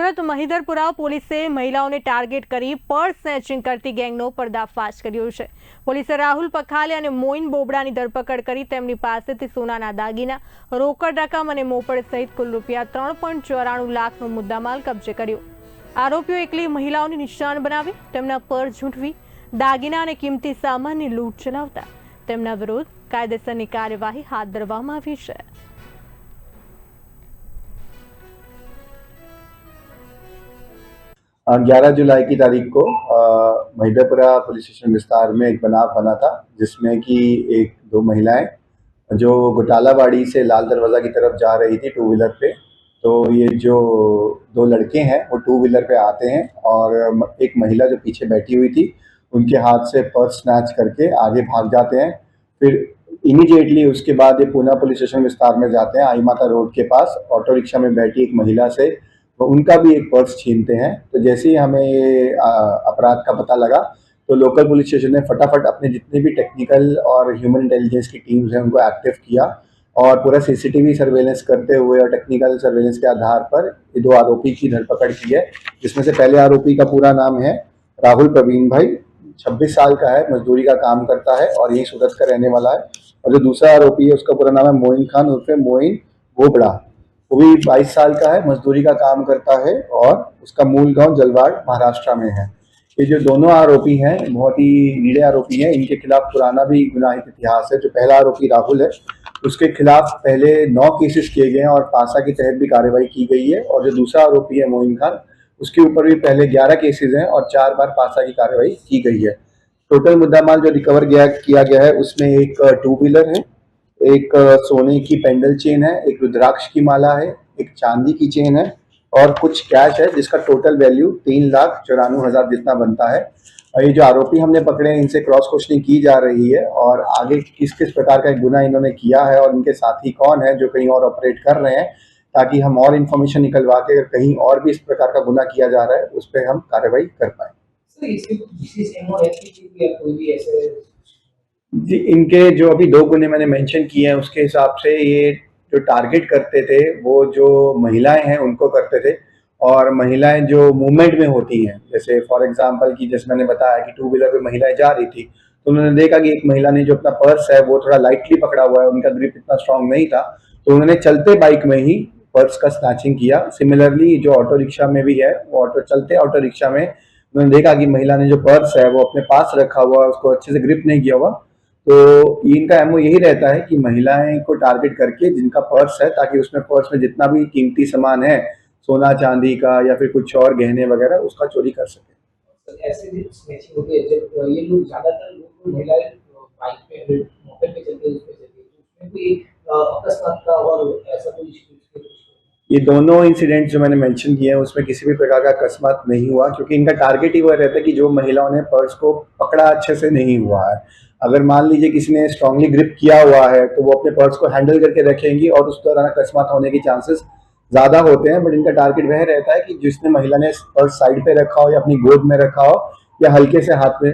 સુરત મહિધરપુરા પોલીસે મહિલાઓને ટાર્ગેટ કરી પર્સ સ્નેચિંગ કરતી ગેંગનો પર્દાફાશ કર્યો છે। પોલીસે રાહુલ પખાલે અને મોઇન બોબડાની ધરપકડ કરી તેમની પાસેથી સોનાના દાગીના, રોકડ રકમ અને મોપડ સહિત કુલ રૂપિયા 3.94 લાખનો મુદ્દામાલ કબજે કર્યો। આરોપીઓ એકલી મહિલાઓને નિશાન બનાવી તેમના પર્સ ઝૂંટવી દાગીના અને કિંમતી સામાનની લૂંટ ચલાવતા તેમના વિરુદ્ધ કાયદેસરની કાર્યવાહી હાથ ધરવામાં આવી છે। 11 जुलाई की तारीख को महिदरपुरा पुलिस स्टेशन विस्तार में एक बनाव बना था, जिसमें कि एक दो महिलाएं जो घोटालाबाड़ी से लाल दरवाज़ा की तरफ जा रही थी टू व्हीलर पे। तो ये जो दो लड़के हैं वो टू व्हीलर पे आते हैं और एक महिला जो पीछे बैठी हुई थी उनके हाथ से पर्स स्नैच करके आगे भाग जाते हैं। फिर इमीडिएटली उसके बाद ये पूना पुलिस स्टेशन विस्तार में जाते हैं। आई माता रोड के पास ऑटो रिक्शा में बैठी एक महिला से तो उनका भी एक पर्स छीनते हैं। तो जैसे ही हमें ये अपराध का पता लगा तो लोकल पुलिस स्टेशन ने फटाफट अपने जितने भी टेक्निकल और ह्यूमन इंटेलिजेंस की टीम्स हैं उनको एक्टिव किया और पूरा सीसीटीवी सर्वेलेंस करते हुए और टेक्निकल सर्वेलेंस के आधार पर ये दो आरोपी की धरपकड़ की है। जिसमें से पहले आरोपी का पूरा नाम है राहुल प्रवीण भाई, 26 साल का है, मजदूरी का काम करता है और यही सूरत का रहने वाला है। और जो दूसरा आरोपी है उसका पूरा नाम है मोइन खान उर्फे मोइन बोबड़ा, वो भी 22 साल का है, मजदूरी का काम करता है और उसका मूल गांव जलवाड़ महाराष्ट्र में है। ये जो दोनों आरोपी हैं बहुत ही नीड़े आरोपी हैं। इनके खिलाफ पुराना भी गुनाहित इतिहास है। जो पहला आरोपी राहुल है उसके खिलाफ पहले 9 केसेस किए गए हैं और पासा के तहत भी कार्रवाई की गई है। और जो दूसरा आरोपी है मोइन खान उसके ऊपर भी पहले 11 केसेस हैं और 4 बार पासा की कार्रवाई की गई है। टोटल मुद्दामाल जो रिकवर किया गया है उसमें एक टू व्हीलर है, एक सोने की पेंडल चेन है, एक रुद्राक्ष की माला है, एक चांदी की चेन है और कुछ कैश है जिसका टोटल वैल्यू 3,94,000 जितना बनता है। और ये जो आरोपी हमने पकड़े हैं इनसे क्रॉस क्वेश्चनिंग की जा रही है और आगे किस किस प्रकार का गुना इन्होंने किया है और इनके साथी कौन है जो कहीं और ऑपरेट कर रहे हैं, ताकि हम और इन्फॉर्मेशन निकलवा के अगर कहीं और भी इस प्रकार का गुना किया जा रहा है उस पर हम कार्रवाई कर पाए। जी, इनके जो अभी 2 गुने मैंने मेंशन किए हैं उसके हिसाब से ये जो टारगेट करते थे वो जो महिलाएं हैं उनको करते थे और महिलाएं जो मूवमेंट में होती हैं, जैसे फॉर एग्जांपल कि जैसे मैंने बताया कि टू व्हीलर पे महिलाएं जा रही थी तो उन्होंने देखा कि एक महिला ने जो अपना पर्स है वो थोड़ा लाइटली पकड़ा हुआ है, उनका ग्रिप इतना स्ट्रांग नहीं था, तो उन्होंने चलते बाइक में ही पर्स का स्नैचिंग किया। सिमिलरली जो ऑटो रिक्शा में भी है वो चलते ऑटो रिक्शा में उन्होंने देखा कि महिला ने जो पर्स है वो अपने पास रखा हुआ, उसको अच्छे से ग्रिप नहीं किया हुआ। तो इनका एमओ यही रहता है कि महिलाएं को टारगेट करके जिनका पर्स है, ताकि उसमें पर्स में जितना भी कीमती सामान है सोना चांदी का या फिर कुछ और गहने वगैरह उसका चोरी कर सके। ऐसे भी स्नैचिंग होती है जब ये लोग ज्यादातर लोग महिलाएं बाइक पे मोपेड पे चलते हैं, उस पे चलते हैं, तो उसमें कोई अकस्मात का और ऐसा कोई ये दोनों इंसिडेंट जो मैंने मेंशन किए हैं उसमें किसी भी प्रकार का अकस्मात नहीं हुआ, क्योंकि इनका टारगेट ही वह रहता है कि जो महिलाओं ने पर्स को पकड़ा अच्छे से नहीं हुआ है। अगर मान लीजिए किसी ने स्ट्रांगली ग्रिप किया हुआ है तो वो अपने पर्स को हैंडल करके रखेंगी और उस दौरान अकस्मात होने के चांसेस ज़्यादा होते हैं। बट इनका टारगेट वह रहता है कि जिसने महिला ने पर्स साइड पे रखा हो या अपनी गोद में रखा हो या हल्के से हाथ में